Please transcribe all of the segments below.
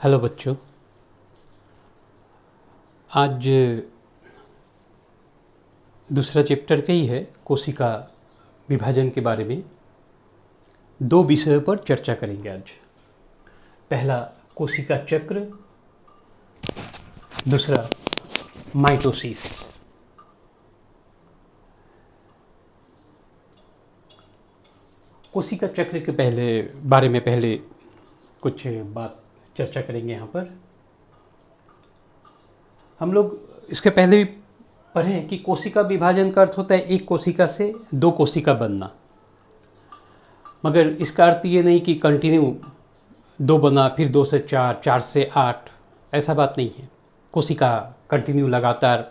Hello बच्चों। आज दूसरा चैप्टर का ही है, कोशिका विभाजन के बारे में दो विषयों पर चर्चा करेंगे आज। पहला कोशिका चक्र, दूसरा माइटोसिस। कोशिका चक्र के बारे में पहले कुछ बात चर्चा करेंगे। यहाँ पर हम लोग इसके पहले भी पढ़े हैं कि कोशिका विभाजन का अर्थ होता है एक कोशिका से दो कोशिका बनना, मगर इसका अर्थ ये नहीं कि कंटिन्यू दो बना फिर दो से चार, चार से आठ, ऐसा बात नहीं है। कोशिका कंटिन्यू लगातार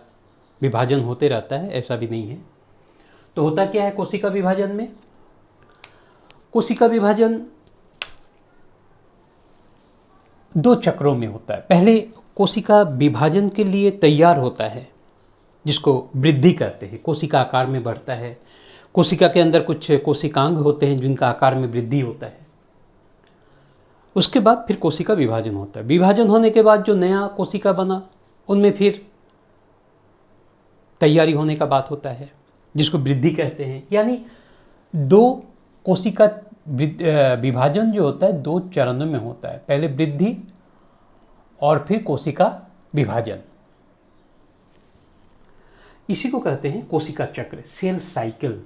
विभाजन होते रहता है, ऐसा भी नहीं है। तो होता क्या है कोशिका विभाजन में? कोशिका विभाजन दो चक्रों में होता है। पहले कोशिका विभाजन के लिए तैयार होता है, जिसको वृद्धि कहते हैं। कोशिका आकार में बढ़ता है। कोशिका के अंदर कुछ कोशिकांग होते हैं जिनका आकार में वृद्धि होता है। उसके बाद फिर कोशिका विभाजन होता है। विभाजन होने के बाद जो नया कोशिका बना, उनमें फिर तैयारी होने का बात होता है, जिसको वृद्धि कहते हैं। यानी दो कोशिका विभाजन जो होता है दो चरणों में होता है, पहले वृद्धि और फिर कोशिका विभाजन। इसी को कहते हैं कोशिका चक्र, सेल साइकिल।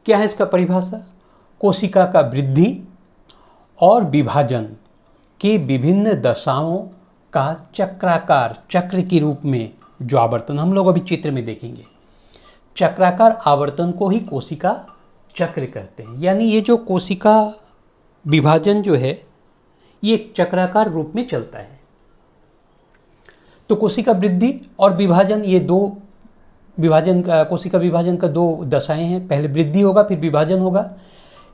क्या है इसका परिभाषा? कोशिका का वृद्धि और विभाजन के विभिन्न दशाओं का चक्राकार, चक्र के रूप में जो आवर्तन हम लोग अभी चित्र में देखेंगे, चक्राकार आवर्तन को ही कोशिका चक्र कहते हैं। यानी ये जो कोशिका विभाजन जो है ये एक चक्राकार रूप में चलता है। तो कोशिका वृद्धि और विभाजन, ये दो कोशिका विभाजन का दो दशाएं हैं। पहले वृद्धि होगा फिर विभाजन होगा,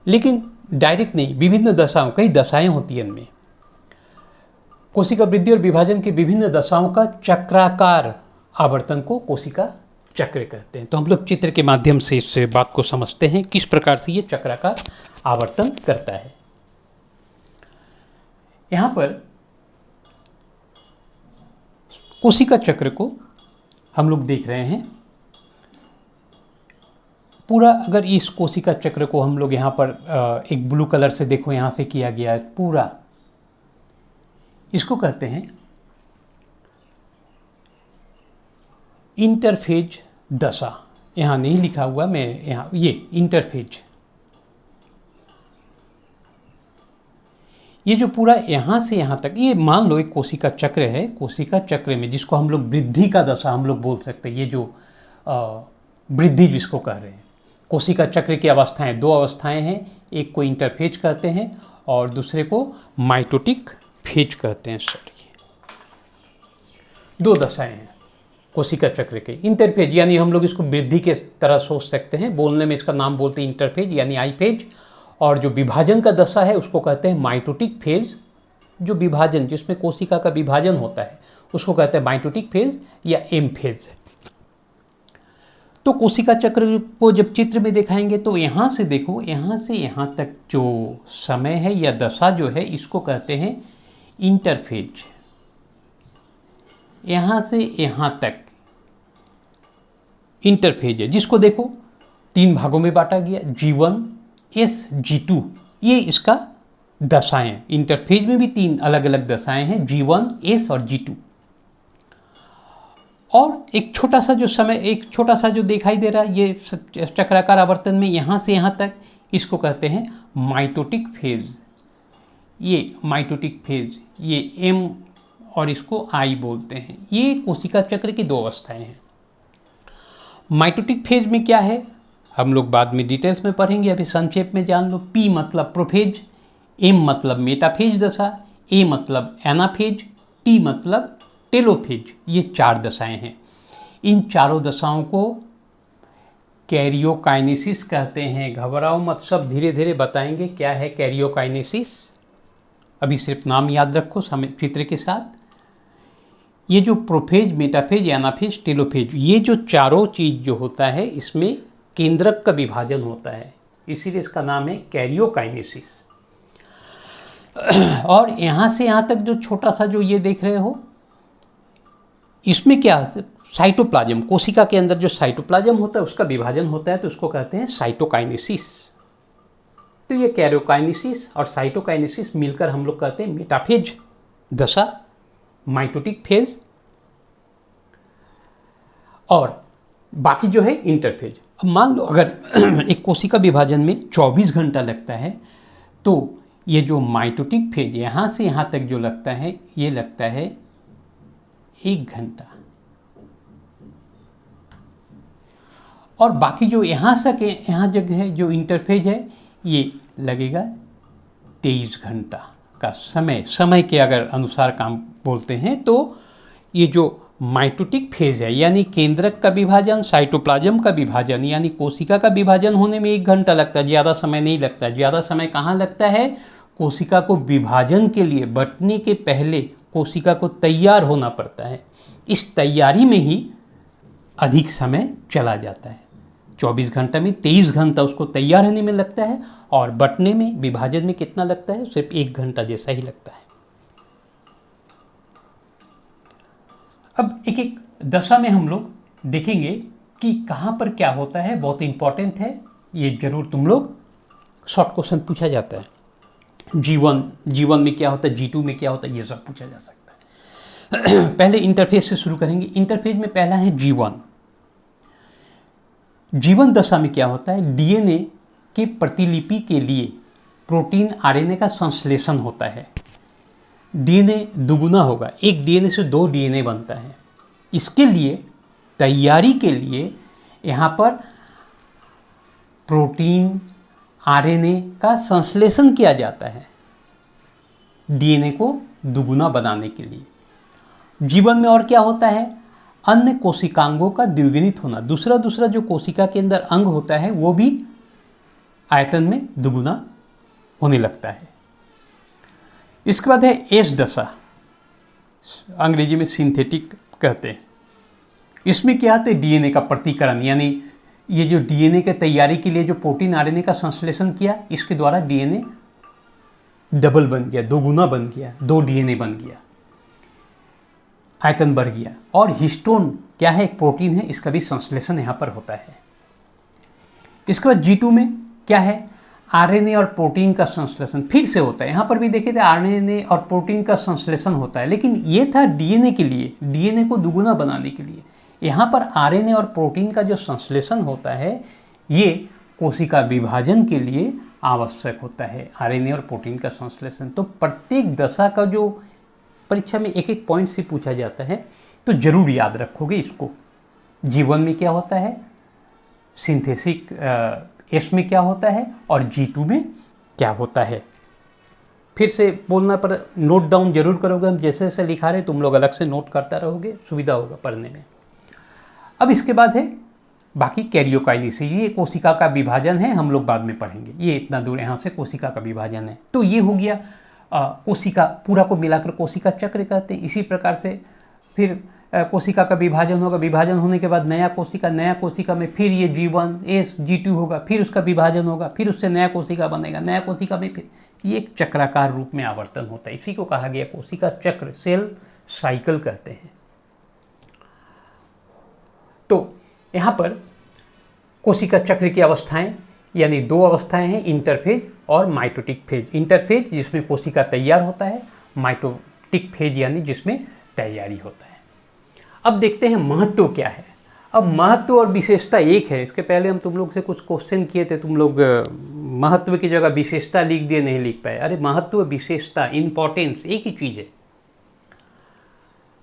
लेकिन डायरेक्ट नहीं, विभिन्न दशाओं, कई दशाएं होती हैं इनमें। कोशिका वृद्धि और विभाजन की विभिन्न दशाओं का चक्राकार आवर्तन को कोशिका चक्र कहते हैं। तो हम लोग चित्र के माध्यम से इस बात को समझते हैं किस प्रकार से ये चक्राकार आवर्तन करता है। यहाँ पर कोशिका चक्र को हम लोग देख रहे हैं पूरा। अगर इस कोशिका चक्र को हम लोग यहाँ पर एक ब्लू कलर से देखो, यहाँ से किया गया है पूरा, इसको कहते हैं इंटरफेज दशा। यहाँ नहीं लिखा हुआ, मैं यहाँ ये इंटरफेज, ये जो पूरा यहाँ से यहाँ तक, ये मान लो एक कोशिका चक्र है। कोशिका चक्र में जिसको हम लोग वृद्धि का दशा हम लोग बोल सकते हैं, ये जो वृद्धि जिसको कह रहे हैं, कोशिका चक्र की अवस्थाएं, दो अवस्थाएं हैं, एक को इंटरफेज कहते हैं और दूसरे को माइटोटिक फेज कहते हैं। दो दशाएं हैं कोशिका चक्र के। इंटरफेज यानी हम लोग इसको वृद्धि के तरह सोच सकते हैं, बोलने में इसका नाम बोलते हैं इंटरफेज यानी आई फेज। और जो विभाजन का दशा है उसको कहते हैं माइटोटिक फेज। जो विभाजन, जिसमें कोशिका का विभाजन होता है, उसको कहते हैं माइटोटिक फेज या एम फेज। तो कोशिका चक्र को जब चित्र में दिखाएंगे तो यहाँ से देखो, यहाँ से यहाँ तक जो समय है या दशा जो है, इसको कहते हैं इंटरफेज। यहाँ से यहाँ तक इंटरफेज है, जिसको देखो तीन भागों में बांटा गया, G1, S, G2, ये इसका दशाएं। इंटरफेज में भी तीन अलग अलग दशाएं हैं, G1, S और G2। और एक छोटा सा जो समय, एक छोटा सा जो दिखाई दे रहा है ये चक्राकार आवर्तन में, यहाँ से यहाँ तक, इसको कहते हैं माइटोटिक फेज। ये माइटोटिक फेज, ये M और इसको I बोलते हैं। ये कोशिका चक्र की दो अवस्थाएं हैं। माइटोटिक फेज में क्या है हम लोग बाद में डिटेल्स में पढ़ेंगे, अभी संक्षेप में जान लो। P मतलब प्रोफेज, M मतलब मेटाफेज दशा, A मतलब एनाफेज, T मतलब टेलोफेज। ये चार दशाएं हैं। इन चारों दशाओं को कैरियोकाइनेसिस कहते हैं। घबराओ मत, सब धीरे धीरे बताएंगे क्या है कैरियोकाइनेसिस। अभी सिर्फ नाम याद रखो चित्र के साथ। ये जो प्रोफेज, मेटाफेज, एनाफेज, टेलोफेज, ये जो चारों चीज़ जो होता है, इसमें केंद्रक का विभाजन होता है, इसीलिए इसका नाम है कैरियोकाइनेसिस। और यहाँ से यहाँ तक जो छोटा सा जो ये देख रहे हो, इसमें क्या, साइटोप्लाज्म, कोशिका के अंदर जो साइटोप्लाज्म होता है उसका विभाजन होता है, तो उसको कहते हैं साइटोकाइनेसिस। तो ये कैरियोकाइनेसिस और साइटोकाइनेसिस मिलकर हम लोग कहते हैं मेटाफेज दशा, माइटोटिक फेज, और बाकी जो है इंटरफेज। अब मान लो अगर एक कोशिका विभाजन में 24 घंटा लगता है, तो ये जो माइटोटिक फेज यहाँ से यहाँ तक जो लगता है, ये लगता है 1 घंटा, और बाकी जो यहाँ से यहाँ जगह है जो इंटरफेज है, ये लगेगा 23 घंटा का समय के अगर अनुसार काम बोलते हैं, तो ये जो माइटोटिक फेज है यानी केंद्रक का विभाजन, साइटोप्लाज्म का विभाजन यानी कोशिका का विभाजन होने में 1 घंटा लगता है, ज़्यादा समय नहीं लगता है। ज़्यादा समय कहाँ लगता है? कोशिका को विभाजन के लिए बंटने के पहले कोशिका को तैयार होना पड़ता है, इस तैयारी में ही अधिक समय चला जाता है। 24 घंटा में 23 घंटा उसको तैयार होने में लगता है, और बंटने में, विभाजन में कितना लगता है? सिर्फ 1 घंटा जैसा ही लगता है। अब एक एक दशा में हम लोग देखेंगे कि कहाँ पर क्या होता है, बहुत इंपॉर्टेंट है ये, जरूर तुम लोग शॉर्ट क्वेश्चन पूछा जाता है। जीवन में क्या होता है, G2 में क्या होता है, ये सब पूछा जा सकता है। पहले इंटरफेज से शुरू करेंगे। इंटरफेज में पहला है G1। जीवन दशा में क्या होता है? डीएनए के प्रतिलिपि के लिए प्रोटीन आरएनए का संश्लेषण होता है। डीएनए दुगुना होगा, एक डीएनए से 2 डीएनए बनता है। इसके लिए तैयारी के लिए यहाँ पर प्रोटीन आरएनए का संश्लेषण किया जाता है डीएनए को दुगुना बनाने के लिए। जीवन में और क्या होता है? अन्य कोशिकांगों का द्विगुणित होना, दूसरा जो कोशिका के अंदर अंग होता है वो भी आयतन में दुगुना होने लगता है। इसके बाद है एस दशा, अंग्रेजी में सिंथेटिक कहते हैं। इसमें क्या होता है? डीएनए का प्रतिकरण, यानी ये जो डीएनए के तैयारी के लिए जो प्रोटीन आरएनए का संश्लेषण किया, इसके द्वारा डीएनए डबल बन गया, 2 गुना बन गया, 2 डीएनए बन गया, आयतन बढ़ गया। और हिस्टोन क्या है? एक प्रोटीन है, इसका भी संश्लेषण यहाँ पर होता है। इसके बाद G2 में क्या है? आरएनए और प्रोटीन का संश्लेषण फिर से होता है। यहाँ पर भी देखिए आरएनए और प्रोटीन का संश्लेषण होता है, लेकिन ये था डीएनए के लिए, डीएनए को दुगुना बनाने के लिए। यहाँ पर आरएनए और प्रोटीन का जो संश्लेषण होता है ये कोशिका विभाजन के लिए आवश्यक होता है, आरएनए और प्रोटीन का संश्लेषण। तो प्रत्येक दशा का जो परीक्षा में एक एक पॉइंट से पूछा जाता है, तो जरूर याद रखोगे इसको। जीवन में क्या होता है, सिंथेसिक एस में क्या होता है, और G2 में क्या होता है। फिर से बोलना पर नोट डाउन जरूर करोगे, हम जैसे जैसे लिखा रहे तुम लोग अलग से नोट करता रहोगे, सुविधा होगा पढ़ने में। अब इसके बाद है बाकी कैरियोकाइनेसिस, ये कोशिका का विभाजन है, हम लोग बाद में पढ़ेंगे। ये इतना दूर यहाँ से कोशिका का विभाजन है। तो ये हो गया कोशिका, पूरा को मिलाकर कोशिका चक्र कहते हैं। इसी प्रकार से फिर कोशिका का विभाजन होगा, विभाजन होने के बाद नया कोशिका में फिर ये G1 S G2 होगा, फिर उसका विभाजन होगा, फिर उससे नया कोशिका बनेगा, नया कोशिका में फिर ये एक चक्राकार रूप में आवर्तन होता है। इसी को कहा गया कोशिका चक्र, सेल साइकिल कहते हैं। तो यहाँ पर कोशिका चक्र की अवस्थाएं यानी 2 अवस्थाएं हैं, इंटरफेज और माइटोटिक फेज। इंटरफेज जिसमें कोशिका तैयार होता है, माइटोटिक फेज यानी जिसमें तैयारी होता है। अब देखते हैं महत्व क्या है। अब महत्व और विशेषता एक है। इसके पहले हम तुम लोग से कुछ क्वेश्चन किए थे, तुम लोग महत्व की जगह विशेषता लिख दिए, नहीं लिख पाए। अरे महत्व, विशेषता, इंपॉर्टेंस एक ही चीज़ है।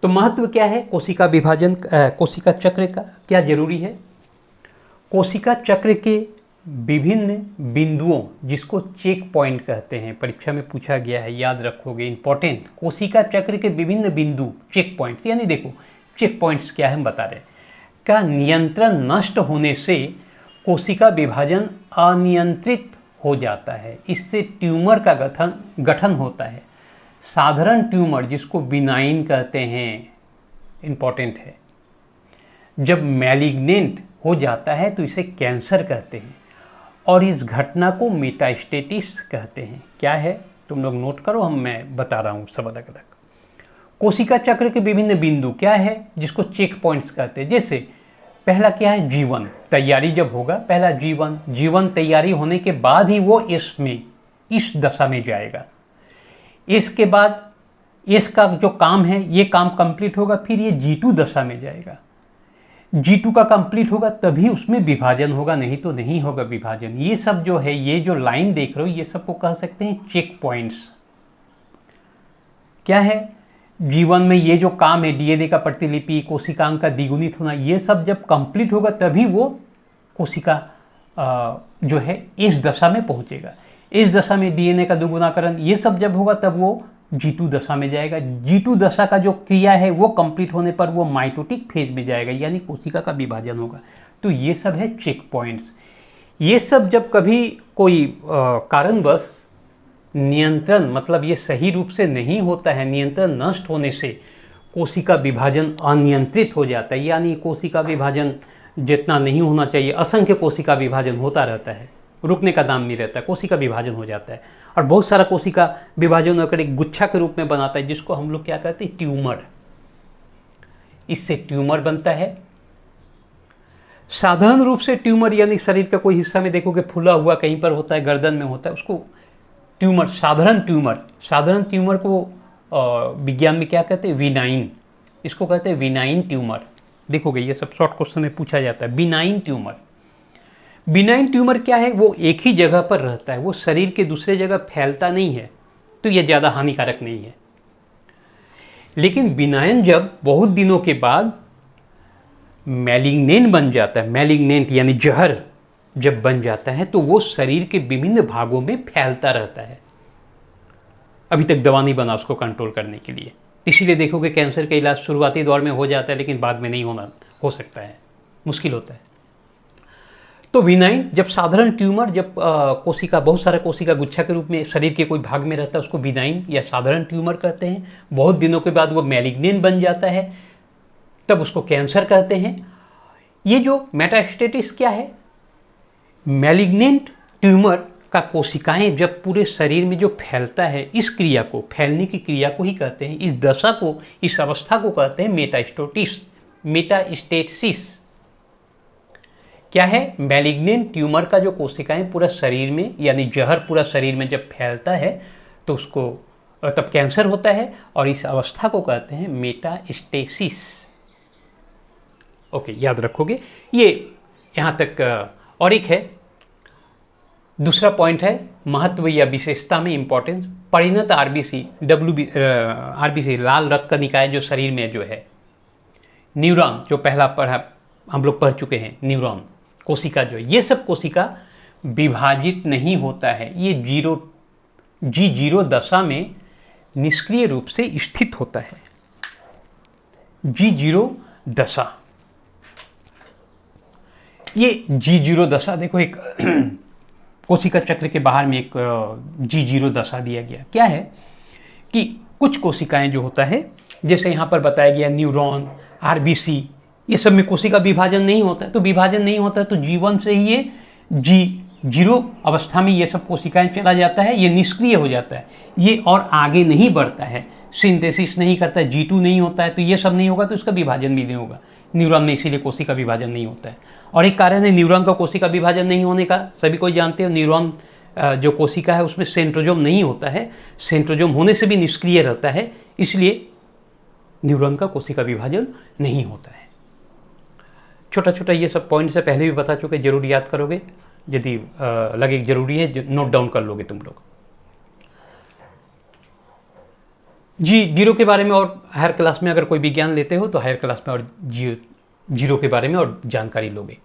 तो महत्व क्या है कोशिका विभाजन, कोशिका चक्र का क्या जरूरी है? कोशिका चक्र के विभिन्न बिंदुओं, जिसको चेक पॉइंट कहते हैं, परीक्षा में पूछा गया है, याद रखोगे, इंपॉर्टेंट। कोशिका चक्र के विभिन्न बिंदु, चेक पॉइंट्स, यानी देखो चेक पॉइंट्स क्या है हम बता रहे हैं, का नियंत्रण नष्ट होने से कोशिका विभाजन अनियंत्रित हो जाता है। इससे ट्यूमर का गठन होता है। साधारण ट्यूमर, जिसको बिनाइन कहते हैं, इंपॉर्टेंट है। जब मैलिग्नेंट हो जाता है तो इसे कैंसर कहते हैं, और इस घटना को मेटास्टेसिस कहते हैं। क्या है? तुम लोग नोट करो, मैं बता रहा हूँ सब अलग अलग। कोशिका चक्र के विभिन्न बिंदु क्या है जिसको चेक पॉइंट्स कहते हैं। जैसे पहला क्या है, जीवन तैयारी जब होगा, पहला जीवन तैयारी होने के बाद ही वो इस दशा में जाएगा। इसके बाद इसका जो काम है ये काम कंप्लीट होगा, फिर ये G2 दशा में जाएगा। G2 का कंप्लीट होगा तभी उसमें विभाजन होगा, नहीं तो नहीं होगा विभाजन। ये सब जो है, ये जो लाइन देख रहे हो, ये सबको कह सकते हैं चेक पॉइंट्स। क्या है, जीवन में ये जो काम है, डीएनए का प्रतिलिपि, कोशिकांग का द्विगुणित होना, ये सब जब कंप्लीट होगा तभी वो कोशिका जो है इस दशा में पहुंचेगा। इस दशा में डीएनए का दुगुनाकरण, ये सब जब होगा तब वो G2 दशा में जाएगा। G2 दशा का जो क्रिया है वो कंप्लीट होने पर वो माइटोटिक फेज में जाएगा, यानी कोशिका का विभाजन होगा। तो ये सब है चेक पॉइंट्स। ये सब जब कभी कोई कारणवश नियंत्रण, मतलब ये सही रूप से नहीं होता है, नियंत्रण नष्ट होने से कोशिका विभाजन अनियंत्रित हो जाता है, यानी कोशिका विभाजन जितना नहीं होना चाहिए, असंख्य कोशिका विभाजन होता रहता है, रुकने का नाम नहीं रहता, कोशिका विभाजन हो जाता है। और बहुत सारा कोशिका विभाजन होकर एक गुच्छा के रूप में बनाता है, जिसको हम लोग क्या कहते हैं, ट्यूमर। इससे ट्यूमर बनता है। साधारण रूप से ट्यूमर यानी शरीर का कोई हिस्सा में देखोगे फूला हुआ कहीं पर होता है, गर्दन में होता है, उसको ट्यूमर, साधारण ट्यूमर को विज्ञान में क्या कहते हैं, विनाइन। इसको कहते हैं विनाइन ट्यूमर। देखोगे ये सब शॉर्ट क्वेश्चन में पूछा जाता है, विनाइन ट्यूमर। बिनाइन ट्यूमर क्या है, वो एक ही जगह पर रहता है, वो शरीर के दूसरे जगह फैलता नहीं है, तो ये ज़्यादा हानिकारक नहीं है। लेकिन बिनाइन जब बहुत दिनों के बाद मैलिग्नेंट बन जाता है, मैलिग्नेंट यानी जहर जब बन जाता है, तो वो शरीर के विभिन्न भागों में फैलता रहता है। अभी तक दवा नहीं बना उसको कंट्रोल करने के लिए, इसीलिए देखोगे कैंसर का इलाज शुरुआती दौर में हो जाता है, लेकिन बाद में नहीं हो सकता है, मुश्किल होता है। तो विनाइन, जब साधारण ट्यूमर, जब कोशिका, बहुत सारा कोशिका गुच्छा के रूप में शरीर के कोई भाग में रहता है, उसको विनाइन या साधारण ट्यूमर कहते हैं। बहुत दिनों के बाद वो मैलिग्नेंट बन जाता है, तब उसको कैंसर कहते हैं। ये जो मेटास्टेटिस क्या है, मैलिग्नेंट ट्यूमर का कोशिकाएं जब पूरे शरीर में जो फैलता है, इस क्रिया को, फैलने की क्रिया को ही कहते हैं, इस दशा को, इस अवस्था को कहते हैं मेटास्टेसिस। क्या है, मैलिग्नेंट ट्यूमर का जो कोशिकाएं पूरा शरीर में, यानी जहर पूरा शरीर में जब फैलता है तो उसको तब कैंसर होता है, और इस अवस्था को कहते हैं मेटास्टेसिस। ओके, याद रखोगे ये यहाँ तक। और एक है, दूसरा पॉइंट है महत्व या विशेषता में इंपॉर्टेंस, परिणत आरबीसी, आरबीसी लाल रक्त कणिकाएं जो शरीर में जो है, न्यूरॉन जो पहला पढ़ा हम लोग पढ़ चुके हैं, न्यूरॉन कोशिका जो है, ये सब कोशिका विभाजित नहीं होता है, ये G0 दशा में निष्क्रिय रूप से स्थित होता है। G0 दशा, ये G0 दशा देखो, एक कोशिका चक्र के बाहर में एक G0 दशा दिया गया। क्या है कि कुछ कोशिकाएं जो होता है, जैसे यहाँ पर बताया गया न्यूरॉन, आरबीसी, ये सब में कोशिका विभाजन नहीं होता है। तो विभाजन नहीं होता है तो जीवन से ही ये G0 अवस्था में ये सब कोशिकाएं चला जाता है, ये निष्क्रिय हो जाता है, ये और आगे नहीं बढ़ता है, सिंथेसिस नहीं करता है, G2 नहीं होता है, तो ये सब नहीं होगा तो इसका विभाजन भी नहीं होगा न्यूरॉन में, इसीलिए कोशिका विभाजन नहीं होता है। और एक कारण है न्यूरॉन का कोशिका विभाजन नहीं होने का, सभी कोई जानते हो, न्यूरॉन जो कोशिका है उसमें सेंट्रोजोम नहीं होता है, सेंट्रोजोम होने से भी निष्क्रिय रहता है, इसलिए न्यूरॉन का कोशिका विभाजन नहीं होता है। छोटा छोटा ये सब पॉइंट से पहले भी बता चुके, जरूर याद करोगे, यदि लगे जरूरी है नोट डाउन कर लोगे तुम लोग। G0 के बारे में और हायर क्लास में अगर कोई विज्ञान लेते हो तो हायर क्लास में और G0 के बारे में और जानकारी लोगे।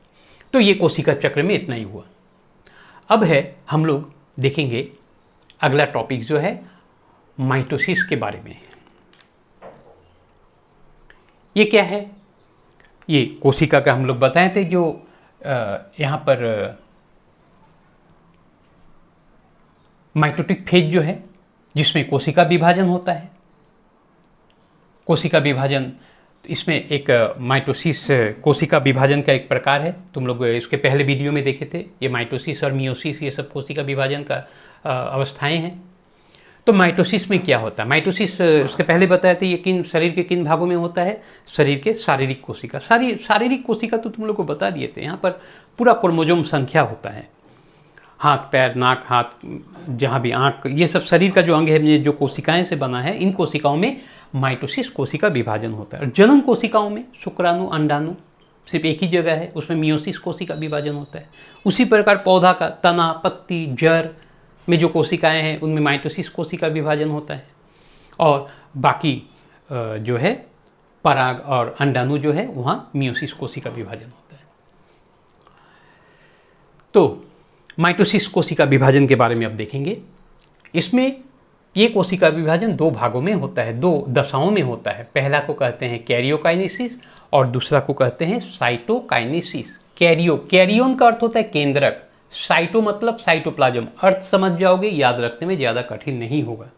तो ये कोशिका चक्र में इतना ही हुआ। अब है, हम लोग देखेंगे अगला टॉपिक जो है माइटोसिस के बारे में। ये क्या है, ये कोशिका का हम लोग बताए थे, जो यहाँ पर माइटोटिक फेज जो है जिसमें कोशिका विभाजन होता है। कोशिका विभाजन, इसमें एक माइटोसिस कोशिका विभाजन का एक प्रकार है, तुम लोग इसके पहले वीडियो में देखे थे। ये माइटोसिस और मियोसिस, ये सब कोशिका विभाजन का अवस्थाएं हैं। तो माइटोसिस में क्या होता है? माइटोसिस उसके पहले बताया था, ये शरीर के किन भागों में होता है? शरीर के शारीरिक कोशिका। शारीरिक कोशिका तो तुम लोग को बता दिए थे। यहाँ पर पूरा क्रोमोसोम संख्या होता है, हाथ पैर नाक हाथ, जहाँ भी आँख, ये सब शरीर का जो अंग है, ये जो कोशिकाएं से बना है, इन कोशिकाओं में माइटोसिस कोशिका विभाजन होता है। और जनन कोशिकाओं में शुक्राणु अंडाणु सिर्फ एक ही जगह है, उसमें मियोसिस कोशिका विभाजन होता है। उसी प्रकार पौधा का तना पत्ती जड़ में जो कोशिकाएं हैं उनमें माइटोसिस कोशिका विभाजन होता है। और बाकी जो है पराग और अंडाणु जो है वहाँ मियोसिस कोशिका विभाजन होता है। तो माइटोसिस कोशिका विभाजन के बारे में अब देखेंगे। इसमें ये कोशिका विभाजन दो भागों में होता है, दो दशाओं में होता है। पहला को कहते हैं कैरियोकाइनेसिस और दूसरा को कहते हैं साइटोकाइनेसिस। कैरियोन का अर्थ होता है केंद्रक, साइटो मतलब साइटोप्लाज्म। अर्थ समझ जाओगे, याद रखने में ज़्यादा कठिन नहीं होगा।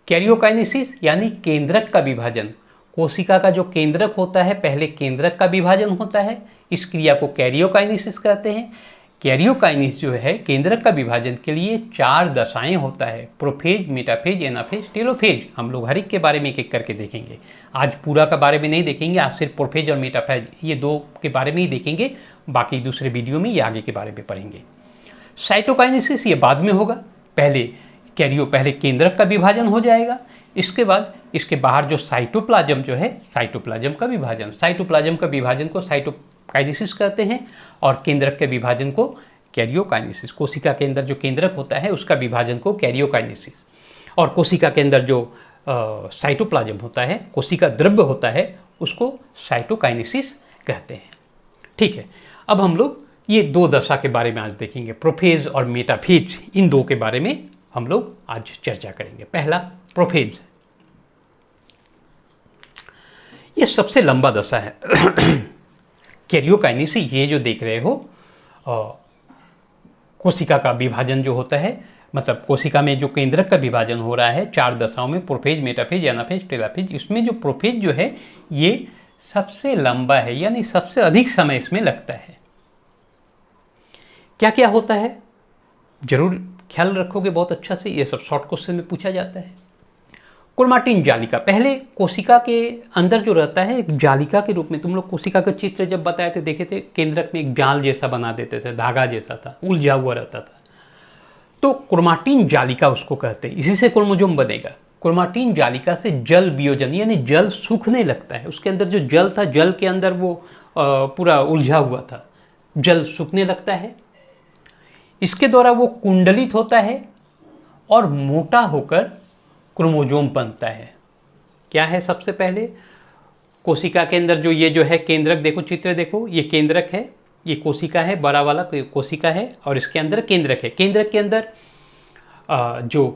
कैरियोकाइनेसिस यानी केंद्रक का विभाजन। कोशिका का जो केंद्रक होता है, पहले केंद्रक का विभाजन होता है, इस क्रिया को कैरियोकाइनेसिस कहते हैं। कैरियोकाइनेसिस जो है केंद्रक का विभाजन के लिए 4 दशाएं होता है, प्रोफेज मेटाफेज एनाफेज टेलोफेज। हम लोग हर एक के बारे में एक एक करके देखेंगे। आज पूरा का बारे में नहीं देखेंगे, आज सिर्फ प्रोफेज और मेटाफेज ये दो के बारे में ही देखेंगे। बाकी दूसरे वीडियो में ये आगे के बारे में पढ़ेंगे। साइटोकाइनेसिस ये बाद में होगा, पहले केंद्रक का विभाजन हो जाएगा, इसके बाद इसके बाहर जो साइटोप्लाज्म जो है, साइटोप्लाज्म का विभाजन। साइटोप्लाज्म का विभाजन को साइटोकाइनेसिस कहते हैं और केंद्रक के विभाजन को कैरियोकाइनेसिस। कोशिका के अंदर जो केंद्रक होता है उसका विभाजन को कैरियोकाइनेसिस, और कोशिका के अंदर जो साइटोप्लाज्म होता है, कोशिका द्रव्य होता है, उसको साइटोकाइनेसिस कहते हैं। ठीक है, अब हम लोग ये दो दशा के बारे में आज देखेंगे, प्रोफेज और मेटाफेज। इन दो के बारे में हम लोग आज चर्चा करेंगे। पहला प्रोफेज, ये सबसे लंबा दशा है। कैरियोकाइनेसिस ये जो देख रहे हो, कोशिका का विभाजन जो होता है, मतलब कोशिका में जो केंद्रक का विभाजन हो रहा है 4 दशाओं में, प्रोफेज मेटाफेज एनाफेज टेलोफेज। इसमें जो प्रोफेज जो है ये सबसे लंबा है, यानी सबसे अधिक समय इसमें लगता है। क्या क्या होता है जरूर ख्याल रखोगे बहुत अच्छा से, ये सब शॉर्ट क्वेश्चन में पूछा जाता है। क्रोमाटिन जालिका, पहले कोशिका के अंदर जो रहता है एक जालिका के रूप में, तुम लोग कोशिका का चित्र जब बताए थे देखे थे, केंद्रक में एक जाल जैसा बना देते थे, धागा जैसा था, उलझा हुआ रहता था, तो क्रोमाटिन जालिका उसको कहते हैं। इसी से क्रोमोसोम बनेगा। क्रोमाटिन जालिका से जल वियोजन यानी जल सूखने लगता है। उसके अंदर जो जल था, जल के अंदर वो पूरा उलझा हुआ था, जल सूखने लगता है। इसके द्वारा वो कुंडलित होता है और मोटा होकर क्रोमोसोम बनता है। क्या है सबसे पहले कोशिका के अंदर जो ये जो है केंद्रक, देखो चित्र देखो, ये केंद्रक है, ये कोशिका है, बड़ा वाला कोशिका है और इसके अंदर केंद्रक है। केंद्रक के अंदर जो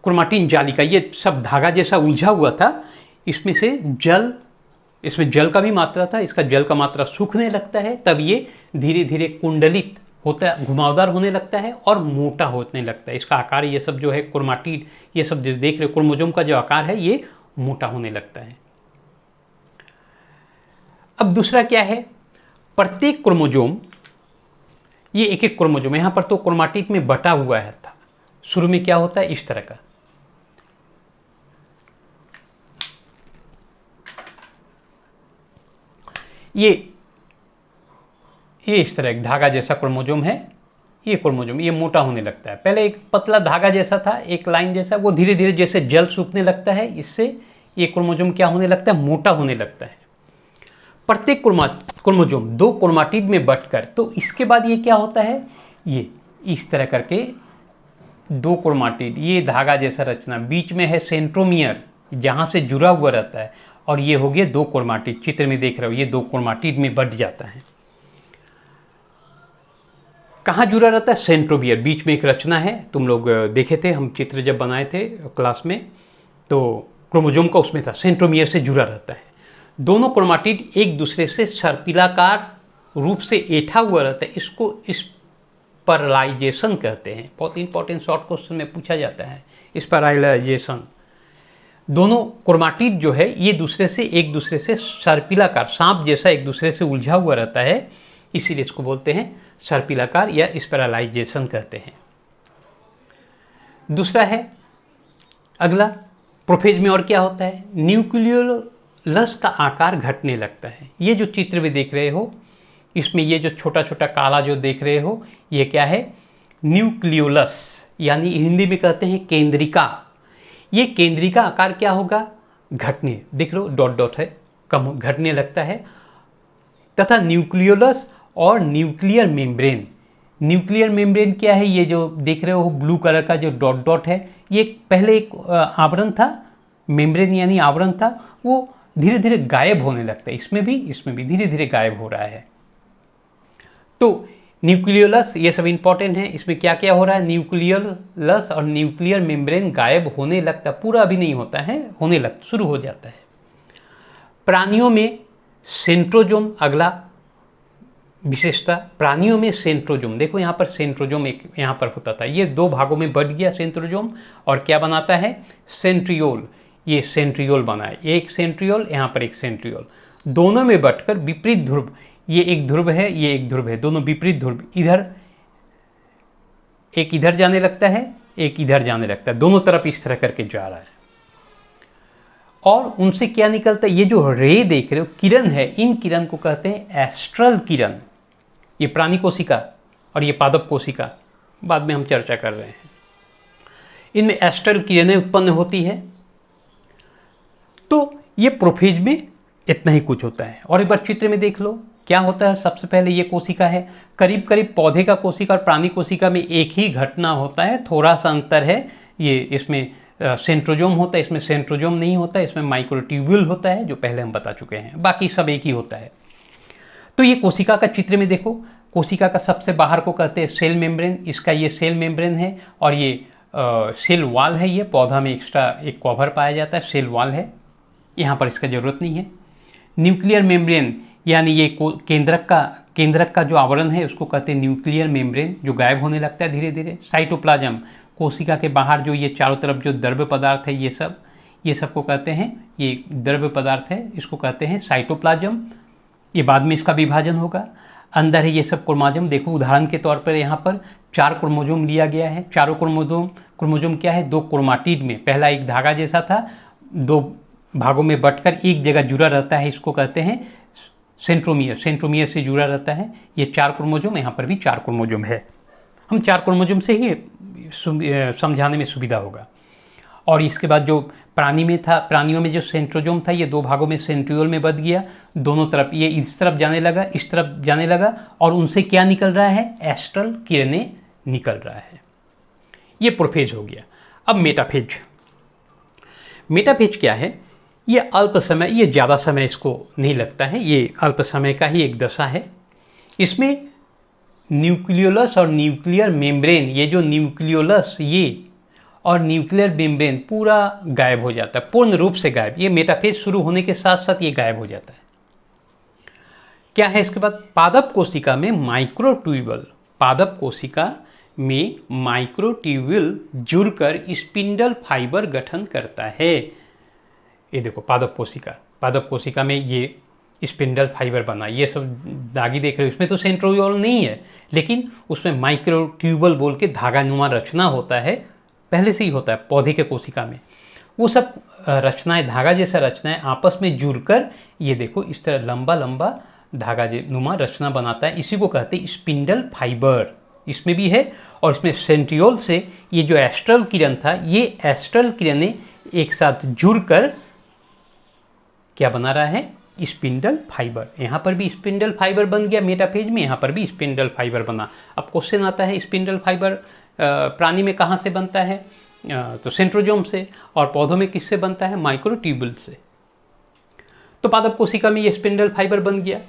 क्रोमाटिन जालिका, ये सब धागा जैसा उलझा हुआ था, इसमें से जल, इसमें जल का भी मात्रा था, इसका जल का मात्रा सूखने लगता है, तब ये धीरे धीरे कुंडलित होता है, घुमावदार होने लगता है और मोटा होने लगता है। इसका आकार ये सब जो है क्रोमाटिन, ये सब जो देख रहे हो क्रोमोसोम का जो आकार है ये मोटा होने लगता है। अब दूसरा क्या है, प्रत्येक क्रोमोसोम, ये एक एक क्रोमोसोम यहां पर तो क्रोमाटिन में बटा हुआ है था। शुरू में क्या होता है इस तरह का, ये इस तरह एक धागा जैसा क्रोमोसोम है। ये क्रोमोसोम ये मोटा होने लगता है। पहले एक पतला धागा जैसा था, एक लाइन जैसा, वो धीरे धीरे जैसे जल सूखने लगता है, इससे ये क्रोमोसोम क्या होने लगता है, मोटा होने लगता है। प्रत्येक क्रोमोसोम 2 क्रोमाटिड में बंटकर, तो इसके बाद ये क्या होता है, ये इस तरह करके 2 क्रोमाटिड, ये धागा जैसा रचना, बीच में है सेंट्रोमियर जहां से जुड़ा हुआ रहता है, और ये हो गया 2 क्रोमाटिड। चित्र में देख रहे हो ये 2 क्रोमाटिड में बंट जाता है। कहाँ जुड़ा रहता है, सेंट्रोमियर, बीच में एक रचना है, तुम लोग देखे थे, हम चित्र जब बनाए थे क्लास में, तो क्रोमोसोम का उसमें था, सेंट्रोमियर से जुड़ा रहता है। दोनों क्रोमाटिड एक दूसरे से सर्पिलाकार रूप से ऐठा हुआ रहता है, इसको स्पाइरलाइजेशन कहते हैं। बहुत इंपॉर्टेंट शॉर्ट क्वेश्चन में पूछा जाता है स्पाइरलाइजेशन। दोनों क्रोमाटिड जो है ये एक दूसरे से सर्पिलाकार, सांप जैसा एक दूसरे से उलझा हुआ रहता है, इसीलिए इसको बोलते हैं सर्पिलाकार या स्पाइरलाइजेशन कहते हैं। दूसरा है अगला प्रोफेज में और क्या होता है, न्यूक्लियोलस का आकार घटने लगता है। ये जो चित्र में देख रहे हो, इसमें ये जो छोटा छोटा काला जो देख रहे हो, ये क्या है, न्यूक्लियोलस, यानी हिंदी में कहते हैं केंद्रिका। ये केंद्रिका आकार क्या होगा, घटने, देख लो डॉट डॉट है, कम घटने लगता है। तथा न्यूक्लियोलस और न्यूक्लियर मेम्ब्रेन, न्यूक्लियर मेम्ब्रेन क्या है, ये जो देख रहे हो ब्लू कलर का जो डॉट डॉट है, ये पहले एक आवरण था, मेम्ब्रेन यानी आवरण था, वो धीरे धीरे गायब होने लगता है। इसमें भी धीरे धीरे गायब हो रहा है। तो न्यूक्लियोलस, ये सब इंपॉर्टेंट है। इसमें क्या क्या हो रहा है, न्यूक्लियोलस और न्यूक्लियर मेम्ब्रेन गायब होने लगता, पूरा अभी नहीं होता है, होने लगता, शुरू हो जाता है। प्राणियों में सेंट्रोजोम, अगला विशेषता, प्राणियों में सेंट्रोजोम, देखो यहाँ पर सेंट्रोजोम एक यहाँ पर होता था, ये दो भागों में बढ़ गया सेंट्रोजोम, और क्या बनाता है, सेंट्रियोल, ये सेंट्रियोल बना है, एक सेंट्रियोल, यहाँ पर एक सेंट्रियोल, दोनों में बंटकर विपरीत ध्रुव, ये एक ध्रुव है, ये एक ध्रुव है, दोनों विपरीत ध्रुव, इधर एक इधर जाने लगता है, एक इधर जाने लगता है, दोनों तरफ इस तरह करके जा रहा है। और उनसे क्या निकलता है, ये जो रे देख रहे हो, किरण है, इन किरण को कहते हैं एस्ट्रल किरण। ये प्राणी कोशिका और ये पादप कोशिका, बाद में हम चर्चा कर रहे हैं। इनमें एस्ट्रल किरणें उत्पन्न होती है। तो ये प्रोफेज में इतना ही कुछ होता है। और एक बार चित्र में देख लो क्या होता है। सबसे पहले ये कोशिका है, करीब करीब पौधे का कोशिका और प्राणी कोशिका में एक ही घटना होता है, थोड़ा सा अंतर है। ये इसमें सेंट्रोजोम होता है, इसमें सेंट्रोजोम नहीं होता है, इसमें माइक्रोट्यूब्यूल होता है, जो पहले हम बता चुके हैं, बाकी सब एक ही होता है। तो ये कोशिका का चित्र में देखो, कोशिका का सबसे बाहर को कहते हैं सेल मेम्ब्रेन, इसका ये सेल मेम्ब्रेन है, और ये सेल वॉल है। ये पौधा में एक्स्ट्रा एक कवर पाया जाता है, सेल वॉल है, यहाँ पर इसका जरूरत नहीं है। न्यूक्लियर मेम्ब्रेन यानी ये केंद्रक का जो आवरण है उसको कहते हैं न्यूक्लियर मेम्ब्रेन, जो गायब होने लगता है धीरे धीरे। साइटोप्लाज्म, कोशिका के बाहर जो ये चारों तरफ जो द्रव्य पदार्थ है, ये सब को कहते हैं, ये द्रव्य पदार्थ है, इसको कहते हैं साइटोप्लाज्म। ये बाद में इसका विभाजन होगा। अंदर है ये सब क्रोमोसोम, देखो उदाहरण के तौर पर यहाँ पर 4 क्रोमोसोम लिया गया है। चारों क्रोमोसोम क्या है, 2 क्रोमाटिड में, पहला एक धागा जैसा था, 2 भागों में बंटकर एक जगह जुड़ा रहता है, इसको कहते हैं सेंट्रोमियर, सेंट्रोमियर से जुड़ा रहता है। ये 4 क्रोमोसोम, यहाँ पर भी 4 क्रोमोसोम है। हम 4 क्रोमोसोम से ही समझाने में सुविधा होगा। और इसके बाद जो प्राणी में था, प्राणियों में जो सेंट्रोजोम था, ये 2 भागों में सेंट्रियोल में बंट गया, दोनों तरफ, ये इस तरफ जाने लगा, इस तरफ जाने लगा, और उनसे क्या निकल रहा है, एस्ट्रल किरणें निकल रहा है। ये प्रोफेज हो गया। अब मेटाफेज। मेटाफेज क्या है, ये अल्प समय, ये ज़्यादा समय इसको नहीं लगता है, ये अल्प समय का ही एक दशा है। इसमें न्यूक्लियोलस और न्यूक्लियर मेम्ब्रेन, ये जो न्यूक्लियोलस ये और न्यूक्लियर मेम्ब्रेन पूरा गायब हो जाता है, पूर्ण रूप से गायब। ये मेटाफेज शुरू होने के साथ साथ ये गायब हो जाता है। क्या है इसके बाद, पादप कोशिका में माइक्रोट्यूब्यूल, पादप कोशिका में माइक्रोट्यूब्यूल जुड़कर स्पिंडल फाइबर गठन करता है। ये देखो पादप कोशिका में ये स्पिंडल फाइबर बना, ये सब दागी देख रहे हो, इसमें तो सेंट्रियोल नहीं है, लेकिन उसमें माइक्रोट्यूब्यूल बोल के धागानुमा रचना होता है, पहले से ही होता है पौधे के कोशिका में। वो सब रचनाएं, धागा जैसा रचनाएं आपस में जुड़कर ये देखो इस तरह लंबा लंबा धागा नुमा रचना बनाता है, इसी को कहते हैं स्पिंडल फाइबर। इसमें भी है, और इसमें सेंट्रियोल से ये जो एस्ट्रल किरण था, ये एस्ट्रल किरणें एक साथ जुड़कर क्या बना रहा है, स्पिंडल फाइबर। यहाँ पर भी स्पिंडल फाइबर बन गया मेटाफेज में, यहाँ पर भी स्पिंडल फाइबर बना। अब क्वेश्चन आता है स्पिंडल फाइबर प्राणी में कहाँ से बनता है, तो सेंट्रोजोम से, और पौधों में किससे बनता है, माइक्रोट्यूब्यूल से। तो पादप कोशिका में ये स्पिंडल फाइबर बन गया।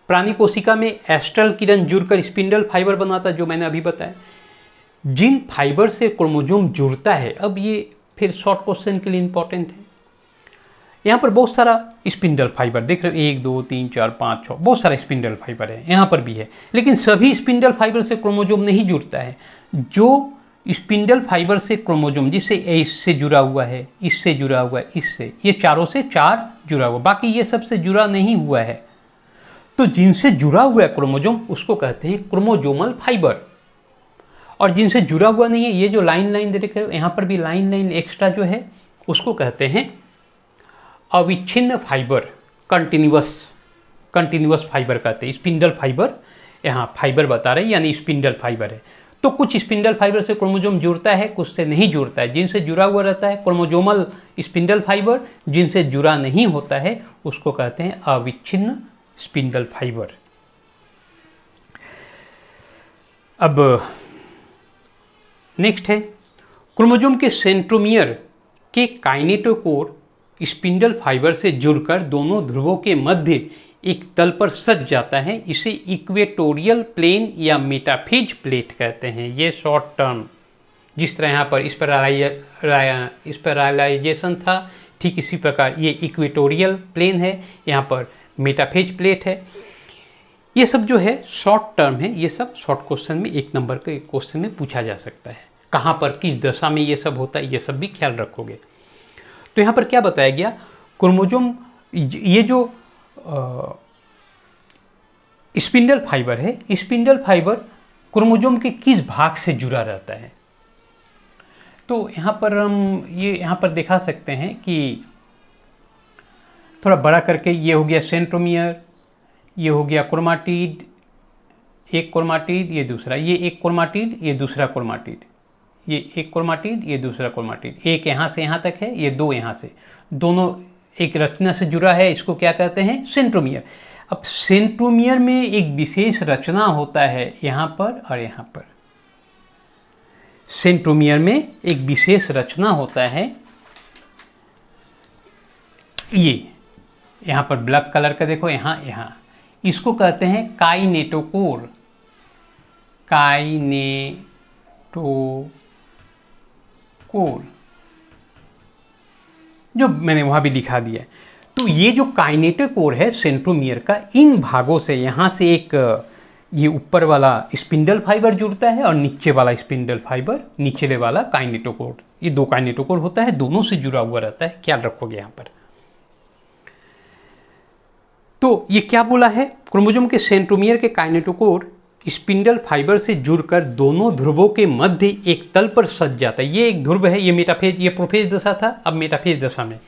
प्राणी कोशिका में एस्ट्रल किरण जुड़कर स्पिंडल फाइबर बनाता, जो मैंने अभी बताया। जिन फाइबर से क्रोमोसोम जुड़ता है, अब ये फिर शॉर्ट क्वेश्चन के लिए इंपॉर्टेंट है। यहाँ पर बहुत सारा स्पिंडल फाइबर देख रहे हो, 1 2 3 4 5 6, बहुत सारा स्पिंडल फाइबर है, यहाँ पर भी है, लेकिन सभी स्पिंडल फाइबर से क्रोमोसोम नहीं जुड़ता है। जो स्पिंडल फाइबर से क्रोमोसोम, जिससे इससे जुड़ा हुआ है, इससे जुड़ा हुआ है, इससे, ये चारों से 4 जुड़ा हुआ, बाकी ये सबसे जुड़ा नहीं हुआ है। तो जिनसे जुड़ा हुआ है क्रोमोसोम, उसको कहते हैं क्रोमोसोमल फाइबर। और जिनसे जुड़ा हुआ नहीं है, ये जो लाइन लाइन देख रहे हो यहाँ पर भी लाइन लाइन एक्स्ट्रा जो है उसको कहते हैं अविच्छिन्न फाइबर, कंटिन्यूअस फाइबर कहते हैं। स्पिंडल फाइबर, यहाँ फाइबर बता रहे हैं यानी स्पिंडल फाइबर है। तो कुछ स्पिंडल फाइबर से क्रोमोसोम जुड़ता है, कुछ से नहीं जुड़ता है। जिनसे जुड़ा हुआ रहता है क्रोमोसोमल स्पिंडल फाइबर, जिनसे जुड़ा नहीं होता है उसको कहते हैं अविच्छिन्न स्पिंडल फाइबर। अब नेक्स्ट है क्रोमोसोम के सेंट्रोमियर के काइनेटोकोर स्पिंडल फाइबर से जुड़कर दोनों ध्रुवों के मध्य एक तल पर सज जाता है। इसे इक्वेटोरियल प्लेन या मेटाफेज प्लेट कहते हैं। ये शॉर्ट टर्म, जिस तरह यहाँ पर स्पेरालाइजेशन था, ठीक इसी प्रकार ये इक्वेटोरियल प्लेन है, यहाँ पर मेटाफेज प्लेट है। ये सब जो है शॉर्ट टर्म है, ये सब शॉर्ट क्वेश्चन में 1 नंबर के क्वेश्चन में पूछा जा सकता है। कहाँ पर किस दशा में ये सब होता है ये सब भी ख्याल रखोगे। तो यहाँ पर क्या बताया गया, क्रोमोसोम, ये जो स्पिंडल फाइबर है, स्पिंडल फाइबर क्रोमोसोम के किस भाग से जुड़ा रहता है। तो यहाँ पर हम ये यहाँ पर दिखा सकते हैं कि थोड़ा बड़ा करके, ये हो गया सेंट्रोमियर, ये हो गया क्रोमाटिड, एक क्रोमाटिड, ये दूसरा, ये एक क्रोमाटिड, ये दूसरा क्रोमाटिड, ये एक क्रोमाटिड, ये दूसरा क्रोमाटिड, एक यहाँ से यहाँ तक है, ये 2 यहाँ से, दोनों एक रचना से जुड़ा है, इसको क्या कहते हैं, सेंट्रोमियर। अब सेंट्रोमियर में एक विशेष रचना होता है यहाँ पर और यहाँ पर। सेंट्रोमियर में एक विशेष रचना होता है, ये यहाँ पर ब्लैक कलर का देखो, यहाँ इसको कहते हैं काइनेटोकोर, जो मैंने वहाँ भी दिखा दिया। तो ये जो काइनेटोकोर है सेंट्रोमियर का, इन भागों से यहाँ से एक ये ऊपर वाला स्पिंडल फाइबर जुड़ता है और नीचे वाला स्पिंडल फाइबर, नीचले वाला काइनेटोकोर, ये 2 काइनेटोकोर होता है, दोनों से जुड़ा हुआ रहता है, ख्याल रखोगे यहाँ पर। तो ये क्या बोला है, क्रोमोसोम के सेंट्रोमियर के काइनेटोकोर स्पिंडल फाइबर से जुड़कर दोनों ध्रुवों के मध्य एक तल पर सज जाता है। ये एक ध्रुव है, ये मेटाफेज, ये प्रोफेज दशा था, अब मेटाफेज दशा में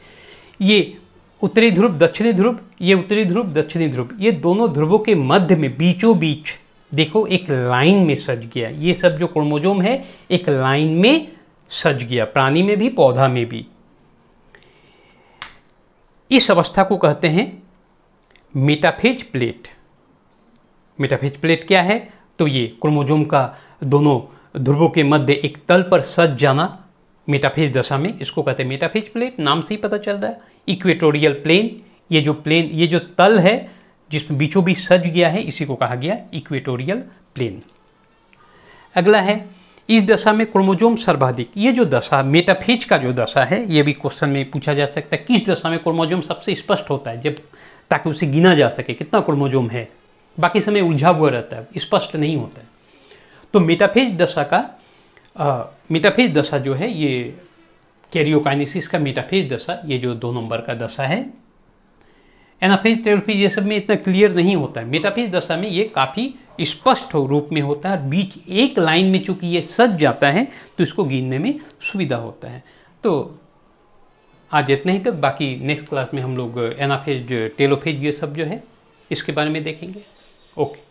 ये उत्तरी ध्रुव दक्षिणी ध्रुव, ये उत्तरी ध्रुव दक्षिणी ध्रुव, ये दोनों ध्रुवों के मध्य में बीचों बीच देखो एक लाइन में सज गया। ये सब जो क्रोमोसोम है एक लाइन में सज गया, प्राणी में भी पौधा में भी। इस अवस्था को कहते हैं मेटाफेज प्लेट। मेटाफेज प्लेट क्या है, तो ये क्रोमोसोम का दोनों ध्रुवों के मध्य एक तल पर सज जाना मेटाफेज दशा में, इसको कहते हैं मेटाफेज प्लेट। नाम से ही पता चल रहा है, इक्वेटोरियल प्लेन, ये जो तल है जिसमें बीचों बीच सज गया है, इसी को कहा गया इक्वेटोरियल प्लेन। अगला है, इस दशा में क्रोमोसोम सर्वाधिक, ये जो दशा मेटाफेज का जो दशा है, ये भी क्वेश्चन में पूछा जा सकता है, किस दशा में क्रोमोसोम सबसे स्पष्ट होता है, जब ताकि उसे गिना जा सके कितना क्रोमोसोम है, बाकी समय उलझा हुआ रहता है, स्पष्ट नहीं होता है। तो मेटाफेज दशा जो है, ये कैरियोकाइनेसिस का मेटाफेज दशा, ये जो 2 नंबर का दशा है। एनाफेज, टेलोफेज ये सब में इतना क्लियर नहीं होता है। मेटाफेज दशा में ये काफ़ी स्पष्ट रूप में होता है और बीच एक लाइन में चूंकि ये सज जाता है तो इसको गिनने में सुविधा होता है। तो आज इतना ही तक, बाकी नेक्स्ट क्लास में हम लोग एनाफेज, टेलोफेज ये सब जो है इसके बारे में देखेंगे। ओके।